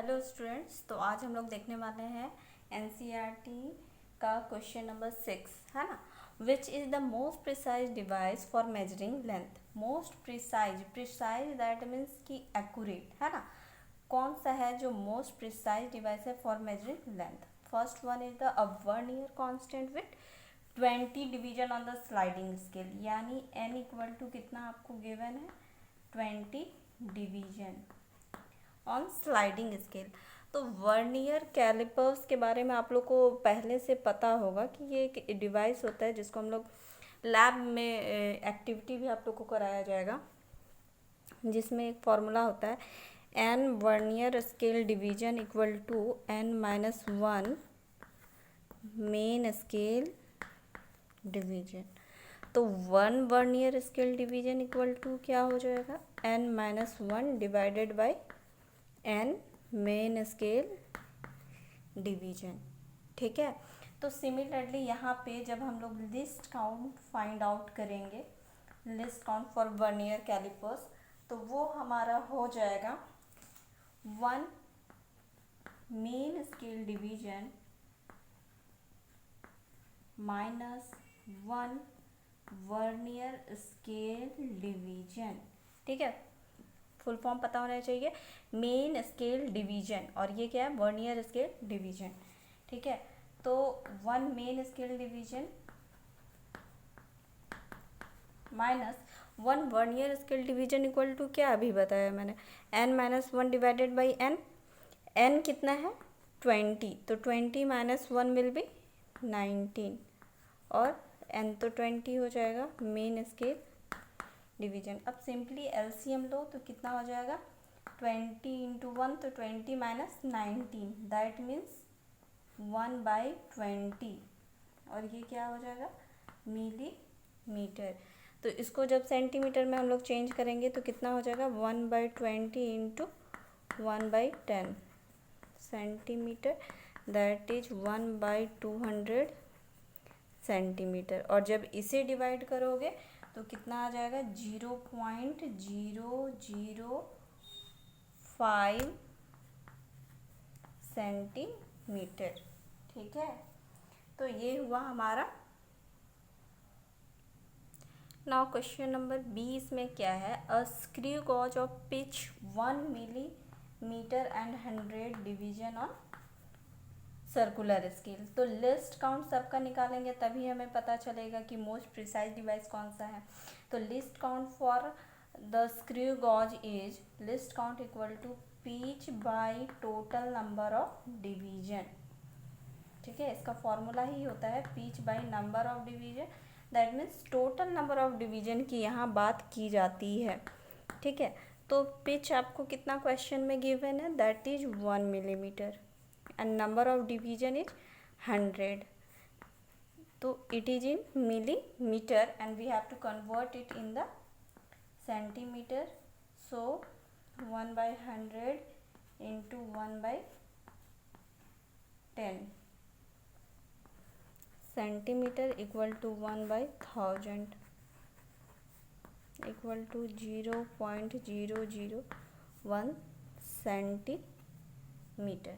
Hello students, तो आज हम लोग देखने वाले हैं एनसीईआरटी का क्वेश्चन नंबर 6 है ना। Which is the most precise device for measuring length. Most precise that means कि एक्यूरेट है ना। कौन सा है जो मोस्ट प्रिसाइज डिवाइस है for measuring length. First one is the vernier constant with 20 division on the sliding scale, यानी n equal to कितना आपको गिवन है 20 डिवीजन ऑन स्लाइडिंग स्केल। तो वर्नियर कैलिपर्स के बारे में आप लोग को पहले से पता होगा कि ये एक डिवाइस होता है जिसको हम लोग लैब में एक्टिविटी भी आप लोग को कराया जाएगा, जिसमें एक फॉर्मूला होता है n vernier scale division equal to n-1 main scale division. तो 1 vernier scale division equal to क्या हो जाएगा n-1 divided by n main scale division. ठीक है, तो सिमिलरली यहाँ पे जब हम लोग लिस्ट काउंट फाइंड आउट करेंगे, least count for vernier callipers, तो वो हमारा हो जाएगा 1 main scale division -1 vernier scale division. ठीक है, फुल फॉर्म पता होना चाहिए, मेन स्केल डिवीजन, और ये क्या है वर्नियर स्केल डिवीजन। ठीक है, तो 1 main scale division -1 vernier scale division equal to क्या अभी बताया मैंने n-1 डिवाइडेड बाई n कितना है 20, तो 20 -1 विल बी 19, और n तो 20 हो जाएगा मेन स्केल डिवीजन। अब सिंपली एलसीएम लो तो कितना हो जाएगा 20 इंटू 1, तो 20 -19 दैट मीन्स 1/20, और ये क्या हो जाएगा मिलीमीटर। तो इसको जब सेंटीमीटर में हम लोग चेंज करेंगे तो कितना हो जाएगा 1/20 into 1/10 centimetre, that is 1/200 centimetre. और जब इसे डिवाइड करोगे तो कितना आ जाएगा 0.005 सेंटीमीटर। ठीक है, तो ये हुआ हमारा। नाउ क्वेश्चन नंबर 20 में क्या है, a screw gauge of pitch 1 millimetre and 100 division on circular scale. तो लिस्ट काउंट सबका निकालेंगे तभी हमें पता चलेगा कि मोस्ट प्रिसाइज डिवाइस कौन सा है। तो least count for the screw gauge is least count equal to pitch by total number of division. ठीक है, इसका फॉर्मूला ही होता है pitch by number of division, that means total number of division की यहाँ बात की जाती है। ठीक है, तो पिच आपको कितना क्वेश्चन में गिवन है that is 1 millimetre and number of division is 100, so it is in millimeter and we have to convert it in the centimeter. So 1/100 into 1/10 centimeter equal to 1/1000 equal to 0.001 centimeter.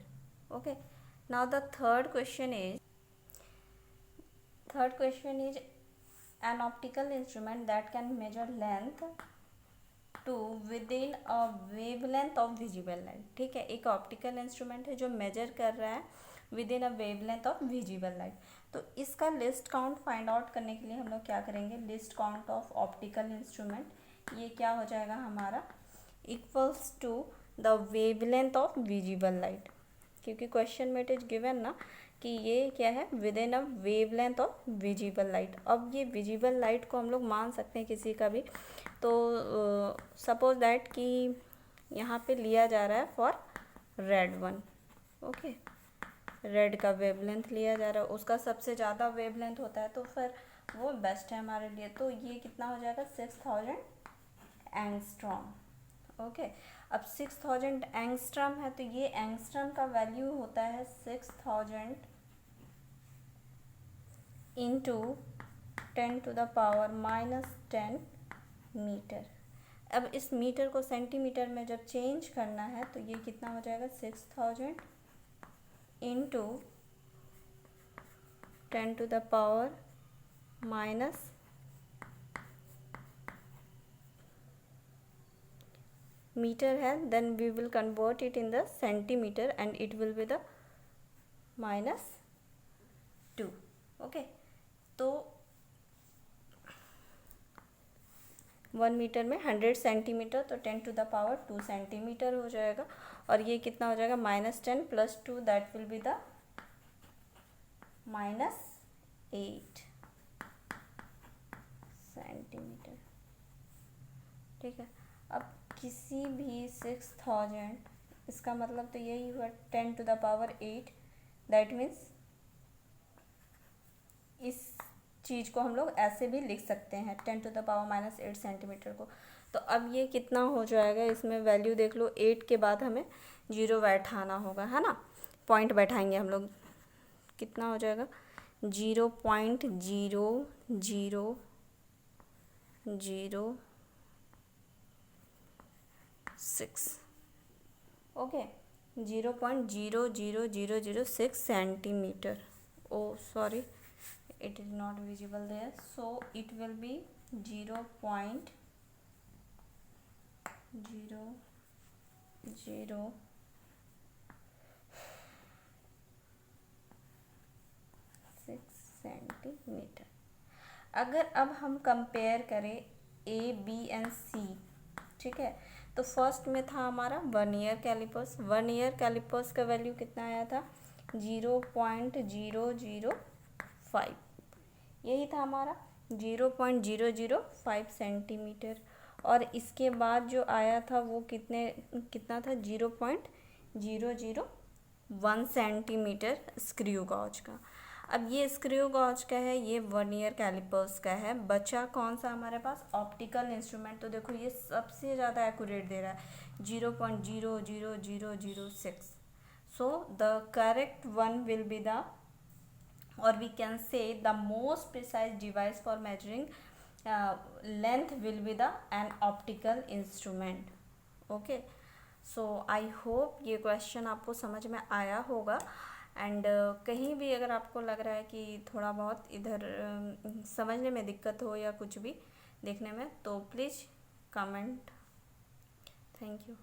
Okay, now the third question is an optical instrument that can measure length to within a wavelength of visible light। ठीक है, एक optical instrument है जो major कर रहा है within a wavelength of visible light. तो इसका लिस्ट काउंट फाइंड आउट करने के लिए हम लोग क्या करेंगे, least count of optical instrument, ये क्या हो जाएगा हमारा equals to the wavelength of visible light, क्योंकि क्वेश्चन में इट इज गिवन ना कि ये क्या है within a wavelength of visible light. अब ये विजिबल लाइट को हम लोग मान सकते हैं किसी का भी, तो सपोज दैट कि यहाँ पे लिया जा रहा है for red one. Okay, red का वेवलेंथ लिया जा रहा है, उसका सबसे ज़्यादा वेवलेंथ होता है तो फिर वो बेस्ट है हमारे लिए। तो ये कितना हो जाएगा 6000 एंगस्ट्रॉम। ओके, अब 6000 एंगस्ट्रम है तो ये एंगस्ट्रम का वैल्यू होता है 6000 इंटू 10⁻⁻10 मीटर, अब इस मीटर को सेंटीमीटर में जब चेंज करना है तो ये कितना हो जाएगा, 6000 इंटू 10⁻⁻, मीटर है, then we will convert it in the centimetre and it will be the -2। Okay, तो 1 मीटर में 100 सेंटीमीटर, तो 10⁻² सेंटीमीटर हो जाएगा। और ये कितना हो जाएगा, -10 + 2 that will be the -8 centimetre. ठीक है, अब किसी भी 6000, इसका मतलब तो यही हुआ 10⁸, दैट मीन्स इस चीज़ को हम लोग ऐसे भी लिख सकते हैं 10⁻⁻8 सेंटीमीटर को। तो अब ये कितना हो जाएगा, इसमें वैल्यू देख लो, 8 के बाद हमें 0 बैठाना होगा, है ना, पॉइंट बैठाएंगे हम लोग। कितना हो जाएगा, 0.00006। Okay, 0.00006 centimetre. Oh sorry, it is not visible there, so it will be 0.006 centimetre. अगर अब हम कंपेयर करें ए, बी एंड सी, ठीक है, तो फर्स्ट में था हमारा 1 ईयर कैलिपर्स। 1 ईयर कैलिपर्स का वैल्यू कितना आया था, 0.005, यही था हमारा 0.005 सेंटीमीटर। और इसके बाद जो आया था वो कितना था, 0.001 सेंटीमीटर स्क्रू गॉज का। अब ये स्क्रू गॉज का है, ये 1 ईयर कैलिपर्स का है। बचा कौन सा हमारे पास, ऑप्टिकल इंस्ट्रूमेंट। तो देखो ये सबसे ज़्यादा एक्यूरेट दे रहा है, 0.00006। So the correct one will be the, or we can say the most precise device for measuring length will be an optical instrument। okay, so I hope ये question आपको समझ में आया होगा। एंड कहीं भी अगर आपको लग रहा है कि थोड़ा बहुत इधर समझने में दिक्कत हो या कुछ भी देखने में, तो प्लीज़ कमेंट। Thank you.